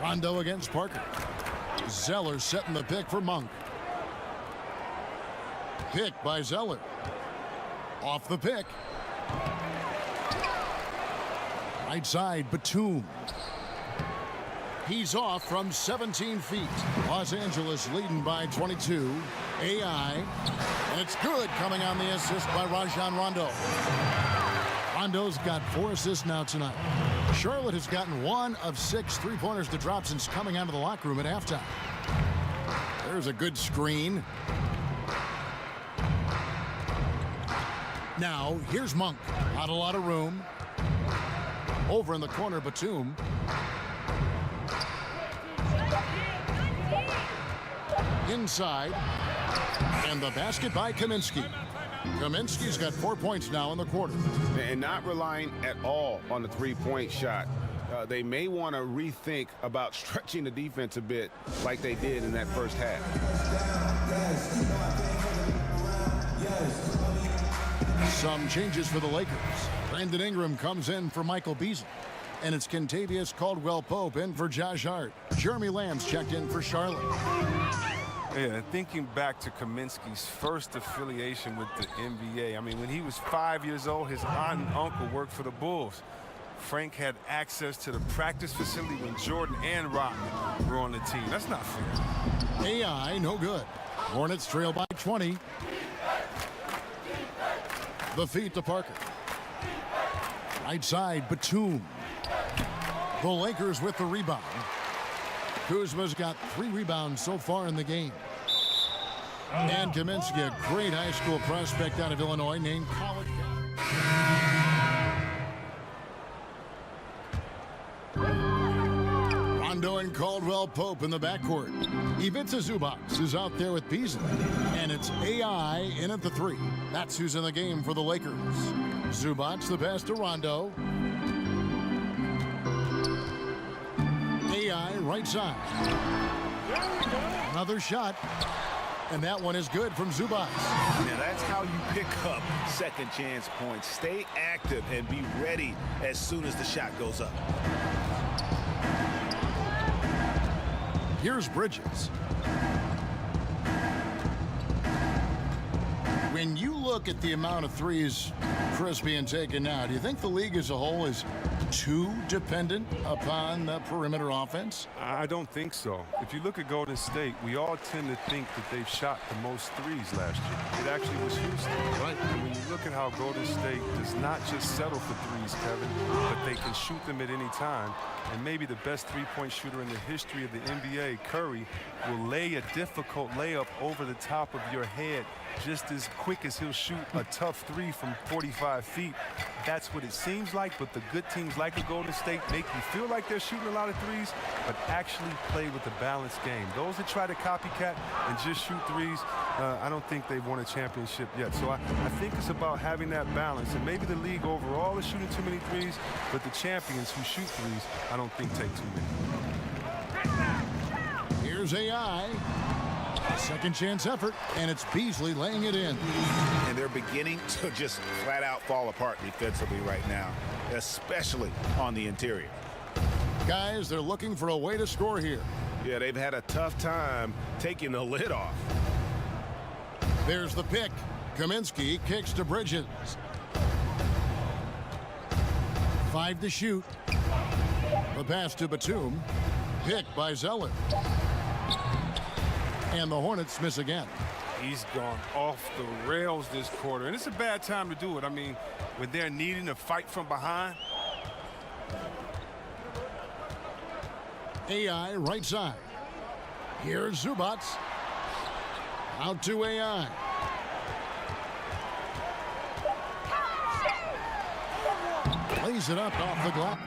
Rondo against Parker. Zeller setting the pick for Monk. Pick by Zeller. Off the pick. Right side, Batum. He's off from 17 feet. Los Angeles leading by 22. AI. And it's good coming on the assist by Rajon Rondo. Rondo's got 4 assists now tonight. Charlotte has gotten 1 of 6 three-pointers to drop since coming out of the locker room at halftime. There's a good screen. Now, here's Monk. Not a lot of room. Over in the corner, Batum. Inside. And the basket by Kaminsky. Kaminsky's got 4 points now in the quarter. And not relying at all on the three-point shot. They may want to rethink about stretching the defense a bit like they did in that first half. Some changes for the Lakers. Brandon Ingram comes in for Michael Beasley. And it's Kentavious Caldwell-Pope in for Josh Hart. Jeremy Lamb's checked in for Charlotte. Yeah, thinking back to Kaminsky's first affiliation with the NBA. I mean, when he was 5 years old, his aunt and uncle worked for the Bulls. Frank had access to the practice facility when Jordan and Rodman were on the team. That's not fair. AI, no good. Hornets trail by 20. The feed to Parker. Right side, Batum. The Lakers with the rebound. Kuzma's got 3 rebounds so far in the game. And Kaminsky, a great high school prospect out of Illinois named College. Rondo and Caldwell-Pope in the backcourt. Ivica Zubac is out there with Beasley. And it's AI in at the 3. That's who's in the game for the Lakers. Zubac the pass to Rondo. AI right side. Another shot. And that one is good from Zubac. Now that's how you pick up second chance points. Stay active and be ready as soon as the shot goes up. Here's Bridges. When you look at the amount of threes Chris being taken now, do you think the league as a whole is too dependent upon the perimeter offense? I don't think so. If you look at Golden State, we all tend to think that they've shot the most threes last year. It actually was Houston. Right. And when you look at how Golden State does not just settle for threes, Kevin, but they can shoot them at any time. And maybe the best three-point shooter in the history of the NBA, Curry, will lay a difficult layup over the top of your head just as quick as he'll shoot a tough 3 from 45 feet. That's what it seems like, but the good teams like the Golden State make you feel like they're shooting a lot of threes, but actually play with a balanced game. Those that try to copycat and just shoot threes, I don't think they've won a championship yet. So I think it's about having that balance. And maybe the league overall is shooting too many threes, but the champions who shoot threes, I don't think take too many. Here's AI. Second chance effort, and it's Beasley laying it in. And they're beginning to just flat out fall apart defensively right now, especially on the interior. Guys, they're looking for a way to score here. Yeah, they've had a tough time taking the lid off. There's the pick. Kaminsky kicks to Bridges. 5 to shoot. The pass to Batum. Pick by Zeller. And the Hornets miss again. He's gone off the rails this quarter, and it's a bad time to do it. I mean, when they're needing to fight from behind. AI right side. Here's Zubac. Out to AI. Lays it up off the glass.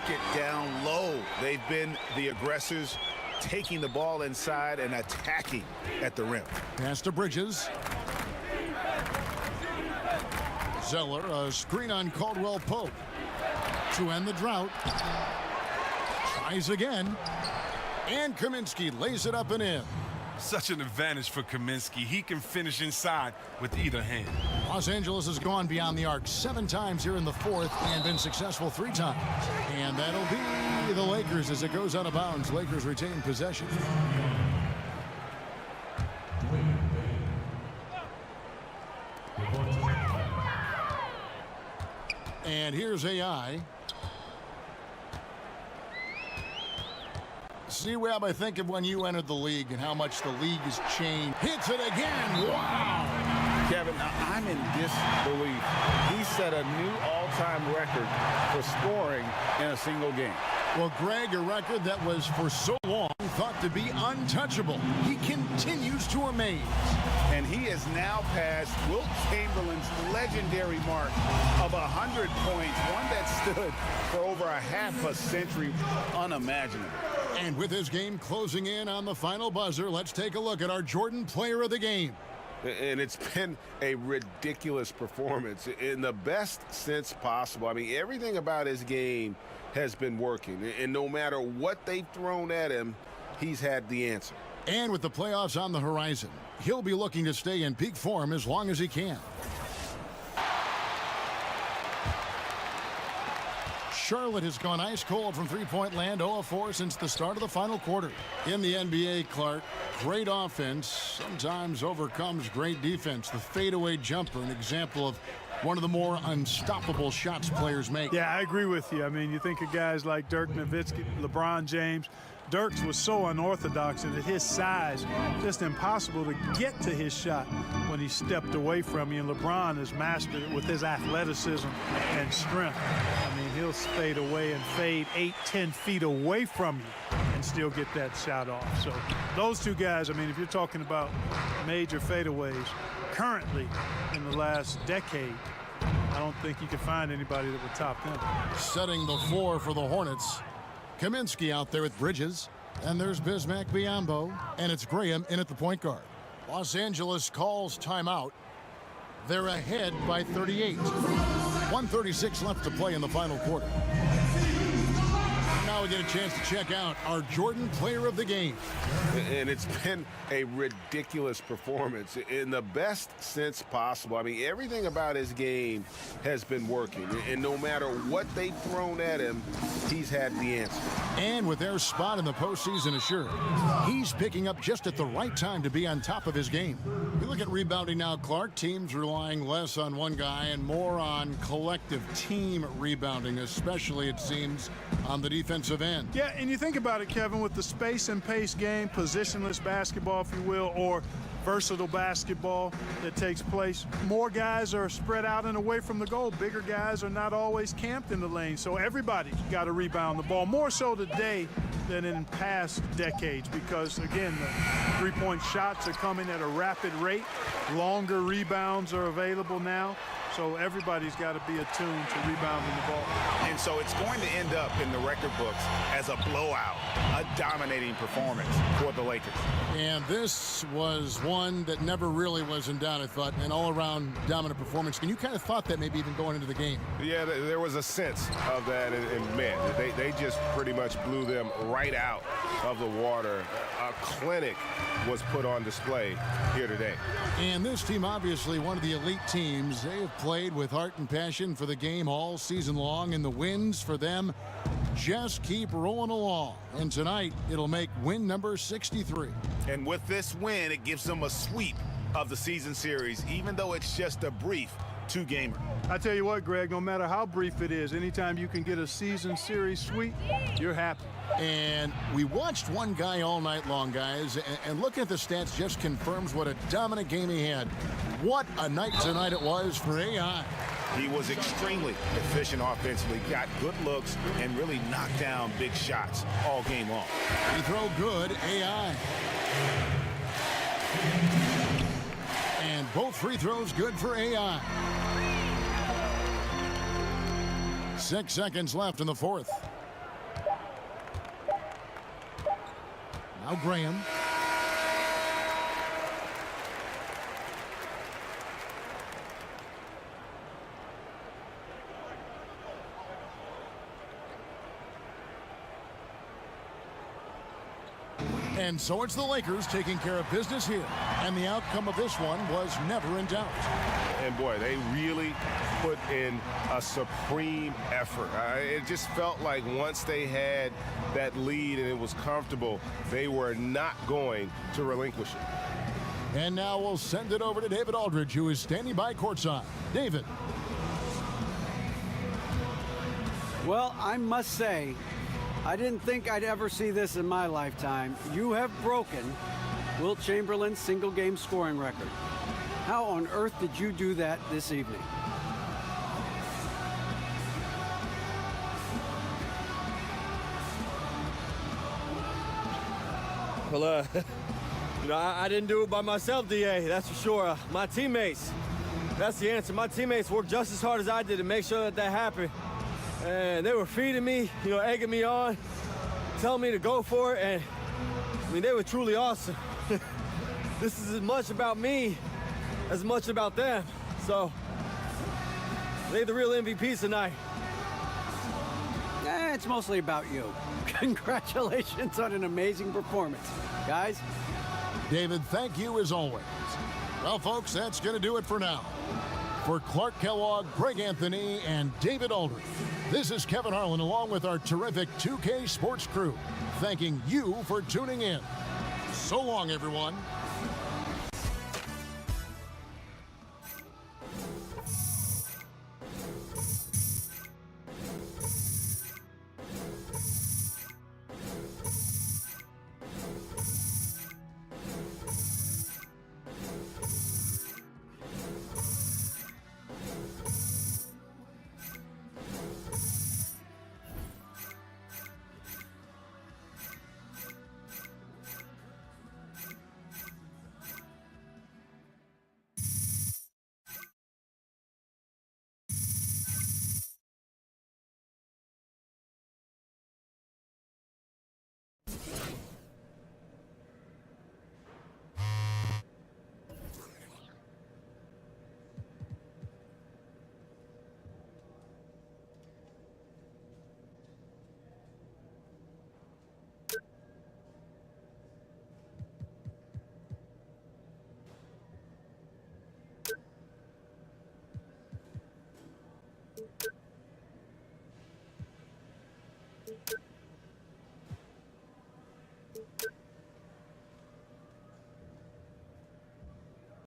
bucket down low. They've been the aggressors, taking the ball inside and attacking at the rim. Pass to Bridges. Zeller, a screen on Caldwell Pope to end the drought. Tries again. And Kaminsky lays it up and in. Such an advantage for Kaminsky. He can finish inside with either hand. Los Angeles has gone beyond the arc 7 times here in the fourth and been successful 3 times. And that'll be the Lakers as it goes out of bounds. Lakers retain possession. And here's AI. C-Web, I think of when you entered the league and how much the league has changed. Hits it again. Wow. Kevin, I'm in disbelief. He set a new all-time record for scoring in a single game. Well, Greg, a record that was for so long thought to be untouchable. He continues to amaze. And he has now passed Wilt Chamberlain's legendary mark of 100 points, one that stood for over a half a century. Unimaginable. And with his game closing in on the final buzzer, let's take a look at our Jordan Player of the Game. And it's been a ridiculous performance in the best sense possible. I mean, everything about his game has been working. And no matter what they've thrown at him, he's had the answer. And with the playoffs on the horizon, he'll be looking to stay in peak form as long as he can. Charlotte has gone ice cold from three-point land, 0 of 4 since the start of the final quarter. In the NBA, Clark, great offense sometimes overcomes great defense. The fadeaway jumper, an example of one of the more unstoppable shots players make. Yeah, I agree with you. I mean, you think of guys like Dirk Nowitzki, LeBron James. Dirk's was so unorthodox and at his size, just impossible to get to his shot when he stepped away from you. And LeBron has mastered it with his athleticism and strength. I mean, he'll fade away and fade 8-10 feet away from you and still get that shot off. So those two guys, I mean, if you're talking about major fadeaways currently in the last decade, I don't think you can find anybody that would top them. Setting the floor for the Hornets. Kaminsky out there with Bridges. And there's Bismack Biyombo. And it's Graham in at the point guard. Los Angeles calls timeout. They're ahead by 38. 1:36 left to play in the final quarter. Now we get a chance to check out our Jordan Player of the Game. And it's been a ridiculous performance in the best sense possible. I mean, everything about his game has been working. And no matter what they've thrown at him, he's had the answer. And with their spot in the postseason assured, he's picking up just at the right time to be on top of his game. We look at rebounding now, Clark. Teams relying less on one guy and more on collective team rebounding, especially, it seems, on the defensive end. Yeah, and you think about it, Kevin, with the space and pace game, positionless basketball, if you will, or versatile basketball that takes place, more guys are spread out and away from the goal. Bigger guys are not always camped in the lane, so everybody's got to rebound the ball, more so today than in past decades, because, again, the three-point shots are coming at a rapid rate. Longer rebounds are available now. So everybody's got to be attuned to rebounding the ball. And so it's going to end up in the record books as a blowout, a dominating performance for the Lakers. And this was one that never really was in doubt, I thought, an all-around dominant performance. And you kind of thought that maybe even going into the game. Yeah, there was a sense of that, and man, they just pretty much blew them right out of the water. A clinic was put on display here today. And this team, obviously one of the elite teams. They have played with heart and passion for the game all season long, and the wins for them just keep rolling along. And tonight, it'll make win number 63. And with this win, it gives them a sweep of the season series, even though it's just a brief two-gamer. I tell you what, Greg, no matter how brief it is, anytime you can get a season series sweep, you're happy. And we watched one guy all night long, guys, and looking at the stats just confirms what a dominant game he had. What a night tonight it was for AI. He was extremely efficient offensively, got good looks, and really knocked down big shots all game long. Free throw good, AI. And both free throws good for AI. 6 seconds left in the fourth. Now Graham. And so it's the Lakers taking care of business here. And the outcome of this one was never in doubt. And boy, they really put in a supreme effort. It just felt like once they had that lead and it was comfortable, they were not going to relinquish it. And now we'll send it over to David Aldridge, who is standing by courtside. David. Well, I must say, I didn't think I'd ever see this in my lifetime. You have broken Wilt Chamberlain's single-game scoring record. How on earth did you do that this evening? Well, I didn't do it by myself, DA, that's for sure. My teammates, that's the answer. My teammates worked just as hard as I did to make sure that happened. And they were feeding me, egging me on, telling me to go for it, and they were truly awesome. This is as much about me as much about them. So, they're the real MVPs tonight. It's mostly about you. Congratulations on an amazing performance, guys. David, thank you as always. Well, folks, that's going to do it for now. For Clark Kellogg, Greg Anthony, and David Aldridge, this is Kevin Harlan along with our terrific 2K Sports crew, thanking you for tuning in. So long, everyone.